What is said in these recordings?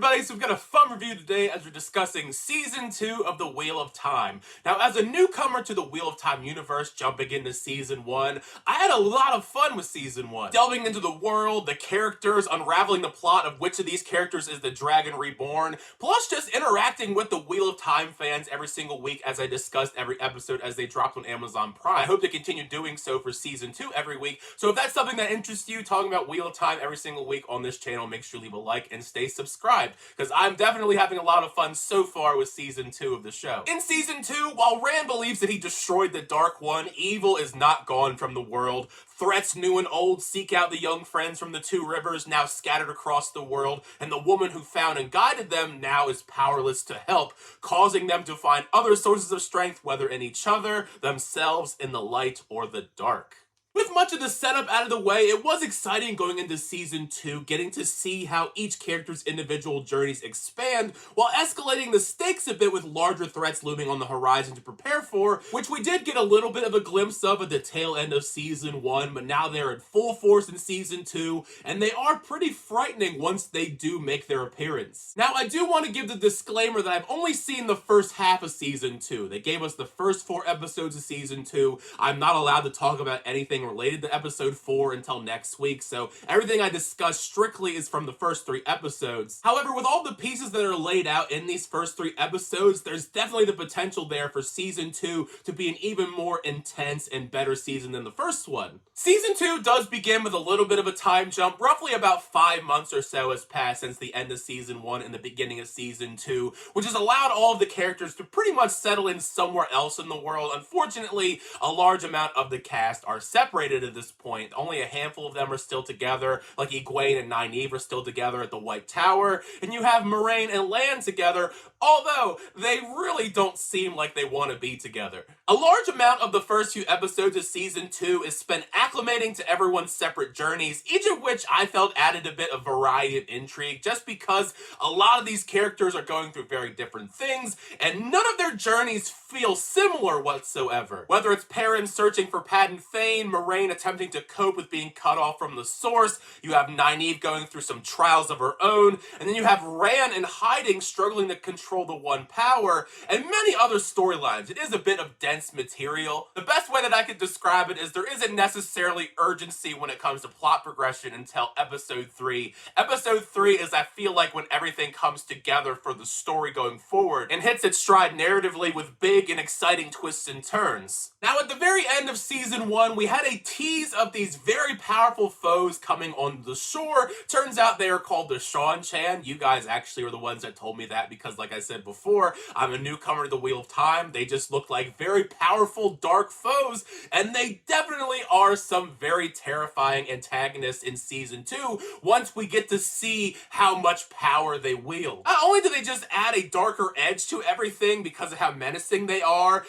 everybody, so we've got a fun review today as we're discussing Season 2 of The Wheel of Time. Now, as a newcomer to the Wheel of Time universe, jumping into Season 1, I had a lot of fun with Season 1. Delving into the world, the characters, unraveling the plot of which of these characters is the Dragon Reborn, plus just interacting with the Wheel of Time fans every single week as I discussed every episode as they dropped on Amazon Prime. I hope to continue doing so for Season 2 every week, so if that's something that interests you, talking about Wheel of Time every single week on this channel, make sure you leave a like and stay subscribed, because I'm definitely having a lot of fun so far with Season 2 of the show. In Season 2, while Rand believes that he destroyed the Dark One, evil is not gone from the world. Threats new and old seek out the young friends from the Two Rivers, now scattered across the world, and the woman who found and guided them now is powerless to help, causing them to find other sources of strength, whether in each other, themselves, in the light, or the dark. With much of the setup out of the way, it was exciting going into Season 2, getting to see how each character's individual journeys expand, while escalating the stakes a bit with larger threats looming on the horizon to prepare for, which we did get a little bit of a glimpse of at the tail end of Season 1, but now they're in full force in Season 2, and they are pretty frightening once they do make their appearance. Now, I do want to give the disclaimer that I've only seen the first half of Season 2. They gave us the first 4 episodes of Season 2. I'm not allowed to talk about anything related to episode 4 until next week, so everything I discuss strictly is from the first 3 episodes. However, with all the pieces that are laid out in these first 3 episodes, there's definitely the potential there for Season 2 to be an even more intense and better season than the first one. Season 2 does begin with a little bit of a time jump. Roughly about 5 months or so has passed since the end of Season 1 and the beginning of Season 2, which has allowed all of the characters to pretty much settle in somewhere else in the world. Unfortunately, a large amount of the cast are separated at this point. Only a handful of them are still together, like Egwene and Nynaeve are still together at the White Tower, and you have Moiraine and Lan together, although they really don't seem like they want to be together. A large amount of the first few episodes of Season 2 is spent acclimating to everyone's separate journeys, each of which I felt added a bit of variety and intrigue, just because a lot of these characters are going through very different things, and none of their journeys feel similar whatsoever. Whether it's Perrin searching for Padden Fane, Moiraine attempting to cope with being cut off from the source, you have Nynaeve going through some trials of her own, and then you have Rand in hiding struggling to control the One Power, and many other storylines. It is a bit of dense material. The best way that I could describe it is there isn't necessarily urgency when it comes to plot progression until episode 3. Episode 3 is, I feel like, when everything comes together for the story going forward and hits its stride narratively with big and exciting twists and turns. Now, at the very end of Season 1, we had a tease of these very powerful foes coming on the shore. Turns out they are called the Seanchan. You guys actually are the ones that told me that because, like I said before, I'm a newcomer to the Wheel of Time. They just look like very powerful dark foes, and they definitely are some very terrifying antagonists in Season 2 once we get to see how much power they wield. Not only do they just add a darker edge to everything because of how menacing they are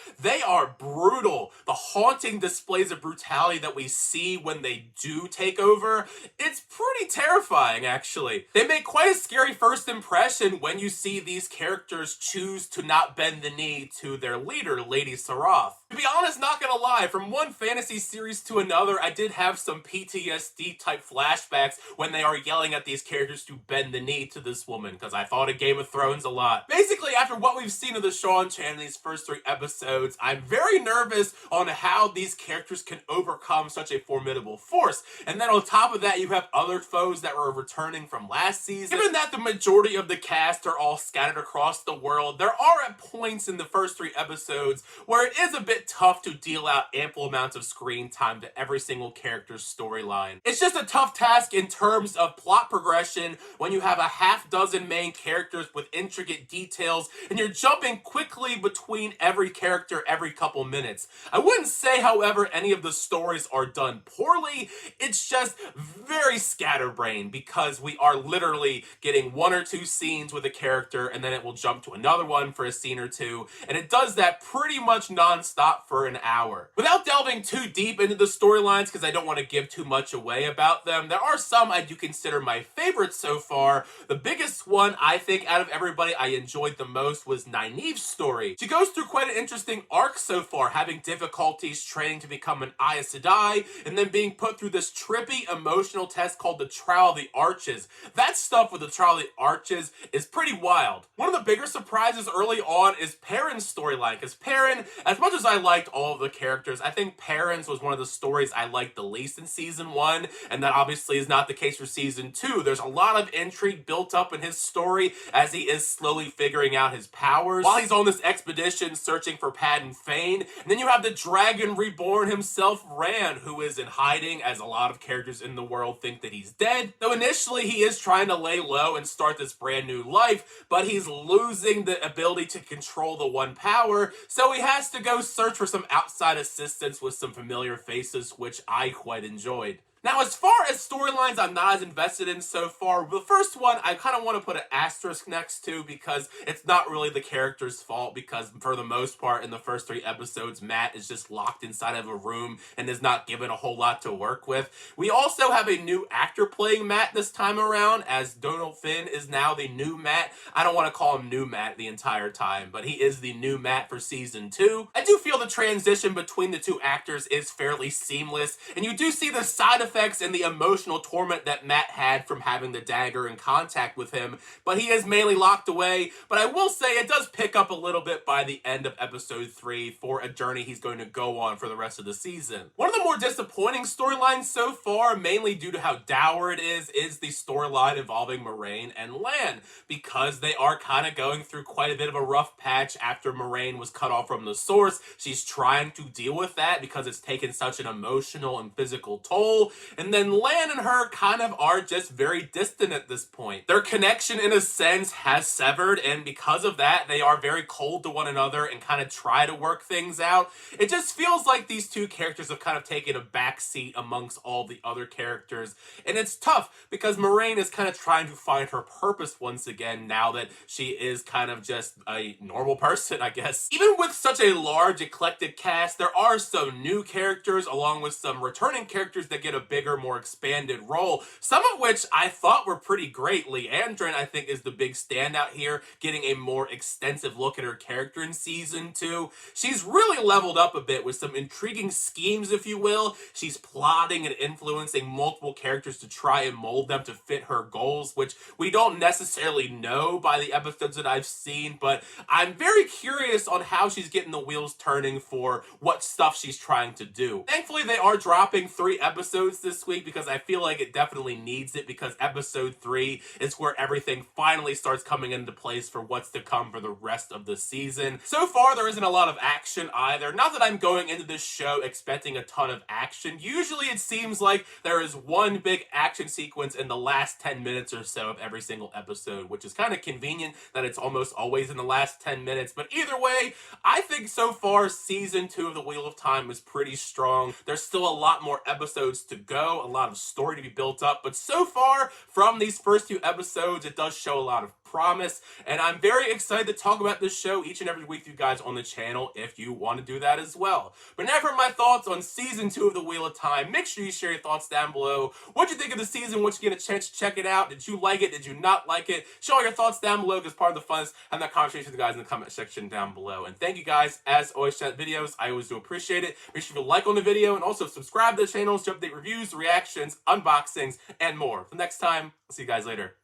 brutal. The haunting displays of brutality that we see when they do take over, it's pretty terrifying, actually. They make quite a scary first impression when you see these characters choose to not bend the knee to their leader, Lady Sarath. To be honest, not gonna lie, from one fantasy series to another, I did have some PTSD type flashbacks when they are yelling at these characters to bend the knee to this woman, because I thought of Game of Thrones a lot. Basically, after what we've seen of the Seanchan in these first 3 episodes, I'm very nervous on how these characters can overcome such a formidable force. And then on top of that, you have other foes that were returning from last season. Given that the majority of the cast are all scattered across the world, there are at points in the first 3 episodes where it is a bit tough to deal out ample amounts of screen time to every single character's storyline. It's just a tough task in terms of plot progression when you have a half-dozen main characters with intricate details and you're jumping quickly between every character every couple minutes. I wouldn't say, however, any of the stories are done poorly. It's just very scatterbrained because we are literally getting 1 or 2 scenes with a character and then it will jump to another one for a scene or two, and it does that pretty much non-stop for an hour. Without delving too deep into the storylines, because I don't want to give too much away about them, there are some I do consider my favorites so far. The biggest one, I think, out of everybody I enjoyed the most was Nynaeve's story. She goes through quite an interesting arc so far, having difficulties training to become an Aes Sedai, and then being put through this trippy emotional test called the Trial of the Arches. That stuff with the Trial of the Arches is pretty wild. One of the bigger surprises early on is Perrin's storyline, because Perrin, as much as I liked all of the characters, I think Perrin's was one of the stories I liked the least in season 1, and that obviously is not the case for season 2. There's a lot of intrigue built up in his story as he is slowly figuring out his powers while he's on this expedition searching for Padan Fain. And then you have the Dragon Reborn himself, Rand, who is in hiding, as a lot of characters in the world think that he's dead. Though initially he is trying to lay low and start this brand new life, but he's losing the ability to control the one power, so he has to go search for some outside assistance with some familiar faces, which I quite enjoyed. Now, as far as storylines I'm not as invested in so far, the first one I kind of want to put an asterisk next to because it's not really the character's fault, because for the most part in the first 3 episodes, Matt is just locked inside of a room and is not given a whole lot to work with. We also have a new actor playing Matt this time around, as Donald Finn is now the new Matt. I don't want to call him new Matt the entire time, but he is the new Matt for season 2. I do feel the transition between the 2 actors is fairly seamless, and you do see the side effects and the emotional torment that Matt had from having the dagger in contact with him, but he is mainly locked away. But I will say it does pick up a little bit by the end of episode 3 for a journey he's going to go on for the rest of the season. One of the more disappointing storylines so far, mainly due to how dour it is the storyline involving Moiraine and Lan, because they are kind of going through quite a bit of a rough patch after Moiraine was cut off from the source. She's trying to deal with that because it's taken such an emotional and physical toll. And then Lan and her kind of are just very distant at this point. Their connection, in a sense, has severed, and because of that, they are very cold to one another and kind of try to work things out. It just feels like these 2 characters have kind of taken a back seat amongst all the other characters. And it's tough because Moiraine is kind of trying to find her purpose once again now that she is kind of just a normal person, I guess. Even with such a large, eclectic cast, there are some new characters along with some returning characters that get a bigger, more expanded role, some of which I thought were pretty great. Leandrin, I think, is the big standout here, getting a more extensive look at her character in season 2. She's really leveled up a bit with some intriguing schemes, if you will. She's plotting and influencing multiple characters to try and mold them to fit her goals, which we don't necessarily know by the episodes that I've seen, but I'm very curious on how she's getting the wheels turning for what stuff she's trying to do. Thankfully, they are dropping 3 episodes this week because I feel like it definitely needs it, because episode 3 is where everything finally starts coming into place for what's to come for the rest of the season. So far, there isn't a lot of action either. Not that I'm going into this show expecting a ton of action. Usually it seems like there is one big action sequence in the last 10 minutes or so of every single episode, which is kind of convenient that it's almost always in the last 10 minutes. But either way, I think so far season 2 of The Wheel of Time is pretty strong. There's still a lot more episodes to go, a lot of story to be built up, but so far from these first 2 episodes, it does show a lot of promise, and I'm very excited to talk about this show each and every week with you guys on the channel if you want to do that as well. But now for my thoughts on season 2 of The Wheel of Time. Make sure you share your thoughts down below. What'd you think of the season? Once you get a chance to check it out, did you like it? Did you not like it? Show all your thoughts down below, because part of the fun is having that conversation with the guys in the comment section down below. And thank you guys, as always, chat videos. I always do appreciate it. Make sure you like on the video and also subscribe to the channel to update reviews, reactions, unboxings, and more. Till next time, I'll see you guys later.